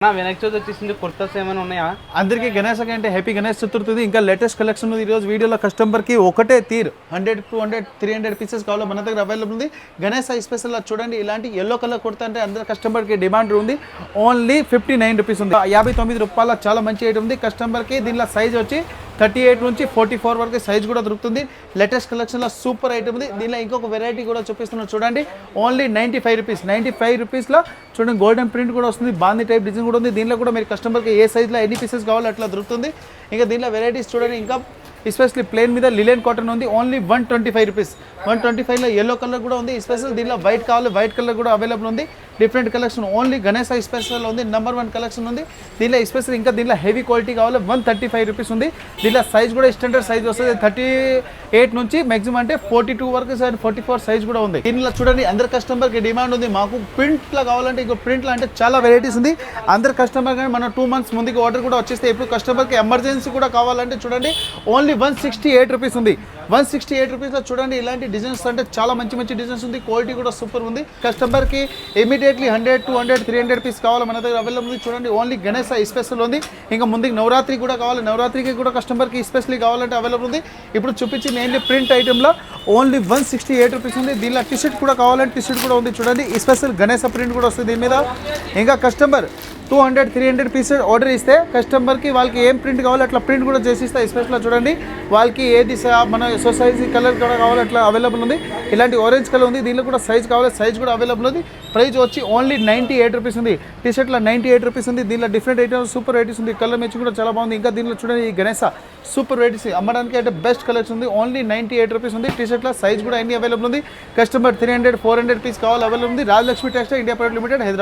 నా వినాయక చవితి వచ్చేసింది, కుర్తాస్ ఏమైనా ఉన్నాయా? అందరికీ గణేష్ అంటే హ్యాపీ గణేష్ చతుర్థి. ఇంకా లేటెస్ట్ కలెక్షన్ ఉంది. ఈరోజు వీడియోలో కస్టమర్కి ఒకటే తీర్ 100, 200, 300 పీసెస్ కావాలో మన దగ్గర అవైలబుల్ ఉంది. గణేష్ స్పెషల్ చూడండి, ఇలాంటి ఎల్లో కలర్ కుర్తా అంటే అందరి కస్టమర్కి డిమాండ్ ఉంది. ఓన్లీ 59 రూపీస్ ఉంది. 59 రూపాయల చాలా మంచి ఐటమ్ ఉంది కస్టమర్కి. దీనిలో సైజ్ వచ్చి 38 నుంచి 44 వరకు సైజ్ కూడా దొరుకుతుంది. లేటెస్ట్ కలెక్షన్లో సూపర్ ఐటమ్ ఉంది. దీనిలో ఇంకొక వెరైటీ కూడా చూపిస్తున్నాను చూడండి. Only 95 rupees. 95 రూపీస్లో చూడండి, గోల్డెన్ ప్రింట్ కూడా వస్తుంది, బాందీ టైప్ డిజైన్ కూడా ఉంది. దీనిలో కూడా మీరు కస్టమర్కి ఏ సైజ్లో ఎన్ని పీసెస్ కావాలో అట్లా దొరుకుతుంది. ఇంకా దీనిలో వెరైటీస్ చూడండి, ఇంకా ఎస్పెషల్లీ ప్లేన్ మీద లిలెన్ కాటన్ ఉంది. Only 125 rupees. 125లో ఎల్లో కలర్ కూడా ఉంది స్పెషల్. దీనిలో వైట్ కావాలి, వైట్ కలర్ కూడా అవైలబుల్ ఉంది. Different collection only Ganesh special ఉంది. నెంబర్ 1 కలెక్షన్ ఉంది దీనిలో స్పెషల్. ఇంకా దీనిలో హెవీ క్వాలిటీ కావాలి, 135 రూపీస్ ఉంది. దీనిలో సైజ్ కూడా స్టాండర్డ్ సైజ్ వస్తుంది. 38 నుంచి మ్యాక్సిమం అంటే 42 వరకు 44 సైజ్ కూడా ఉంది. దీనిలో చూడండి, అందరి కస్టమర్కి డిమాండ్ ఉంది. మాకు ప్రింట్లో కావాలంటే ఇంకో ప్రింట్లో అంటే చాలా వెరైటీస్ ఉంది. అందరి కస్టమర్ కానీ మన 2 months ముందుకి ఆర్డర్ కూడా వచ్చేస్తే, ఇప్పుడు కస్టమర్కి ఎమర్జెన్సీ కూడా కావాలంటే చూడండి, ఓన్లీ 168 రూపీస్ ఉంది. 168 రూపీస్లో చూడండి, ఇలాంటి డిజైన్స్ అంటే చాలా మంచి మంచి డిజైన్స్ ఉంది. క్వాలిటీ కూడా సూపర్ ఉంది. కస్టమర్కి ఇమీడియట్లీ 100, 200, 300 పీస్ కావాలి మన దగ్గర అవైలబుల్ ఉంది. చూడండి, ఓన్లీ గణేష్ స్పెషల్ ఉంది. ఇంకా ముందుకు నవరాత్రి కూడా కావాలి, నవరాత్రికి కూడా కస్టమర్కి స్పెషల్లీ కావాలంటే అవైలబుల్ ఉంది. ఇప్పుడు చూపించి మెయిన్లీ ప్రింట్ ఐటెంలో ఓన్లీ 168 రూపీస్ ఉంది. దీనిలో టీషర్ట్ కూడా కావాలంటే టీషర్ట్ కూడా ఉంది. చూడండి, స్పెషల్ గణేష్ ప్రింట్ కూడా వస్తుంది దీని మీద. ఇంకా కస్టమర్ 200, 300 పీసెస్ ఆర్డర్ ఇస్తే కస్టమర్కి వాళ్ళకి ఏం ప్రింట్ కావాలో అట్లా ప్రింట్ కూడా చేసి ఇస్తా. స్పెషల్గా చూడండి, వాళ్ళకి ఏది మన సొసైటీ కలర్ కూడా కావాలో అట్లా అవైలబుల్ ఉంది. ఇలాంటి ఆరెంజ్ కలర్ ఉంది. దీనిలో కూడా సైజ్ కావాలి, సైజ్ కూడా అవైలబుల్ ఉంది. ప్రైస్ వచ్చి ఓన్లీ 98 రూపీస్ ఉంది. టీషర్ట్లో 98 రూపీస్ ఉంది. దీనిలో డిఫరెంట్ ఐటమ్స్ సూపర్ వెరైటీస్ ఉంది. కలర్ మ్యాచింగ్ కూడా చాలా బాగుంది. ఇంకా దీనిలో చూడండి, ఈ గణేష్ సూపర్ వెరైటీస్ అమ్మడానికి అంటే బెస్ట్ కలెక్షన్ ఉంది. ఓన్లీ 98 రూపీస్ ఉంది. టీషర్ట్లో సైజ్ కూడా అన్ని అవైలబుల్ ఉంది. కస్టమర్ 300, 400 పీస్ కావాలి అవైలబుల్ ఉంది. Rajalakshmi textile India private limited, Hyderabad.